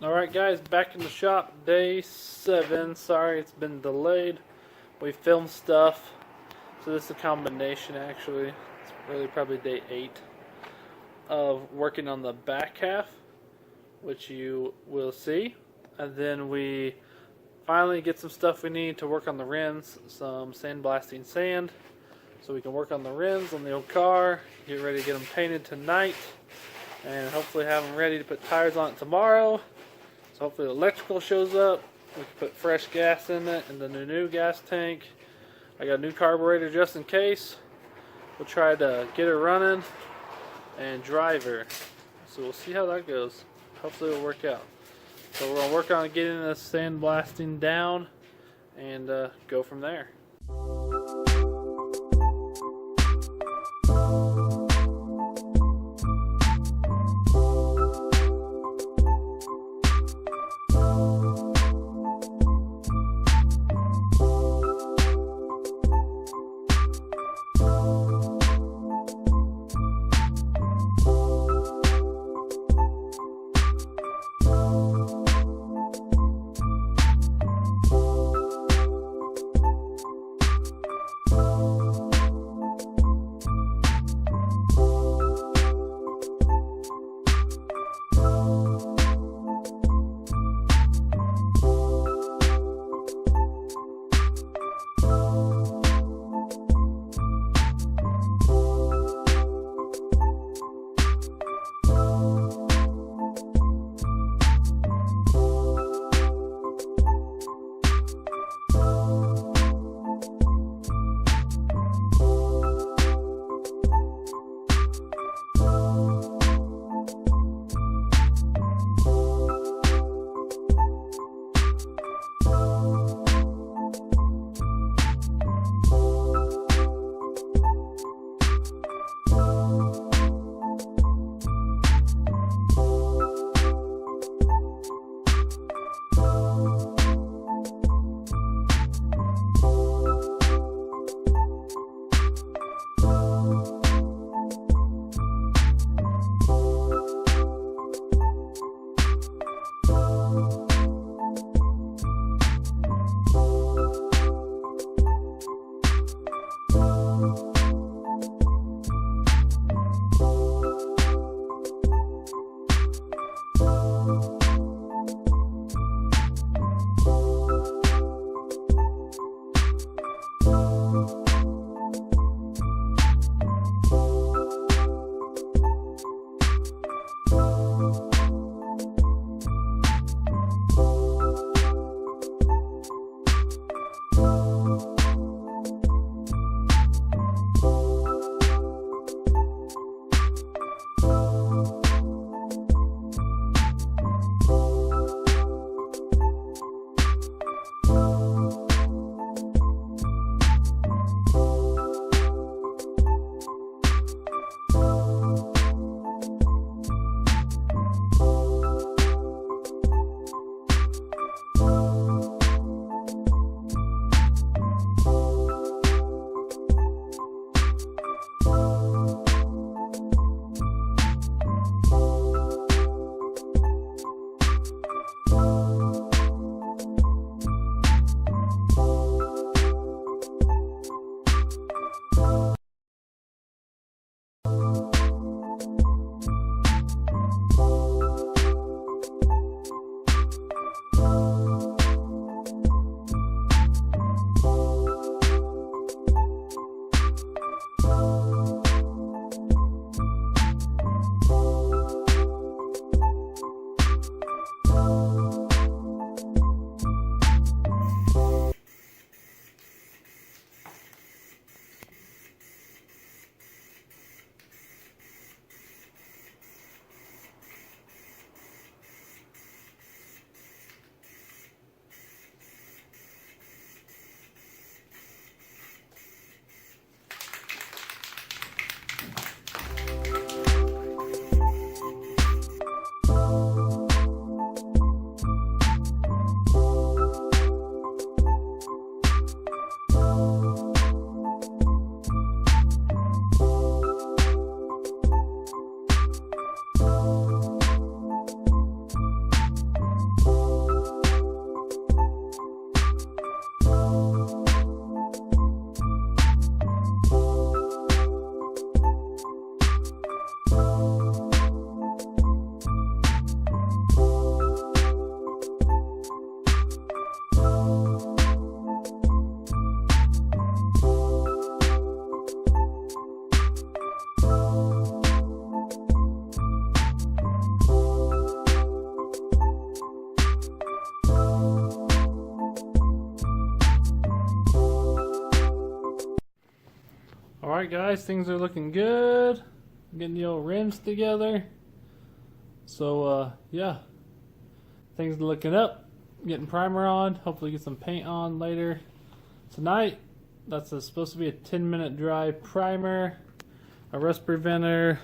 Alright guys, back in the shop, day 7. Sorry it's been delayed. We filmed stuff. So this is a combination actually. It's really probably day 8 of working on the back half, which you will see. And then we finally get some stuff we need to work on the rims, some sandblasting sand, so we can work on the rims on the old car, get ready to get them painted tonight, and hopefully have them ready to put tires on it tomorrow. So hopefully the electrical shows up, we can put fresh gas in it, and the new gas tank. I got a new carburetor just in case. We'll try to get her running and drive her. So we'll see how that goes. Hopefully it'll work out. So we're going to work on getting the sandblasting down and go from there. Alright guys, things are looking good. Getting the old rims together. So yeah, things are looking up. Getting primer on, hopefully get some paint on later tonight. That's supposed to be a 10-minute dry primer, a rust preventer,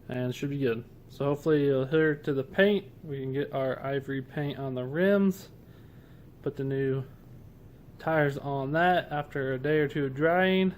and it should be good. So hopefully you'll adhere to the paint. We can get our ivory paint on the rims, put the new tires on that after a day or two of drying.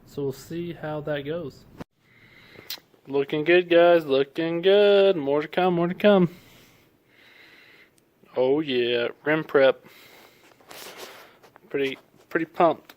So we'll see how that goes. Looking good, guys, looking good. More to come, more to come. Oh yeah, rim prep. Pretty pumped.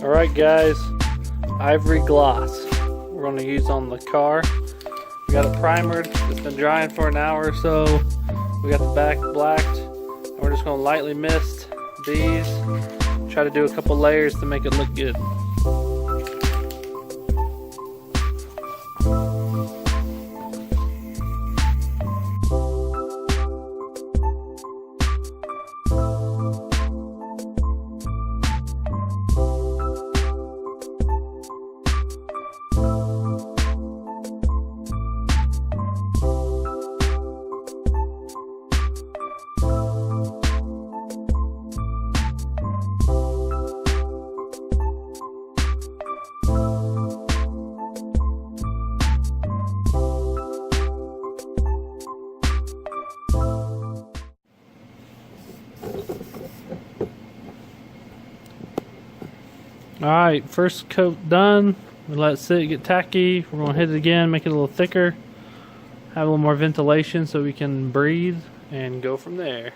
Alright guys, ivory gloss we're going to use on the car. We got it primered, it's been drying for an hour or so. We got the back blacked, and we're just going to lightly mist these. Try to do a couple layers to make it look good. Alright, first coat done. We let it sit, get tacky. We're going to hit it again, make it a little thicker. Have a little more ventilation so we can breathe and go from there.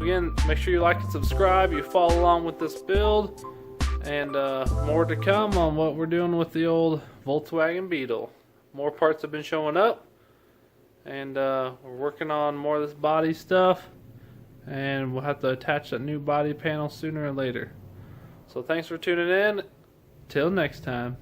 Again, make sure you like and subscribe. You follow along with this build, and more to come on what we're doing with the old Volkswagen Beetle. More parts have been showing up, and we're working on more of this body stuff, and we'll have to attach that new body panel sooner or later. So thanks for tuning in. Till next time.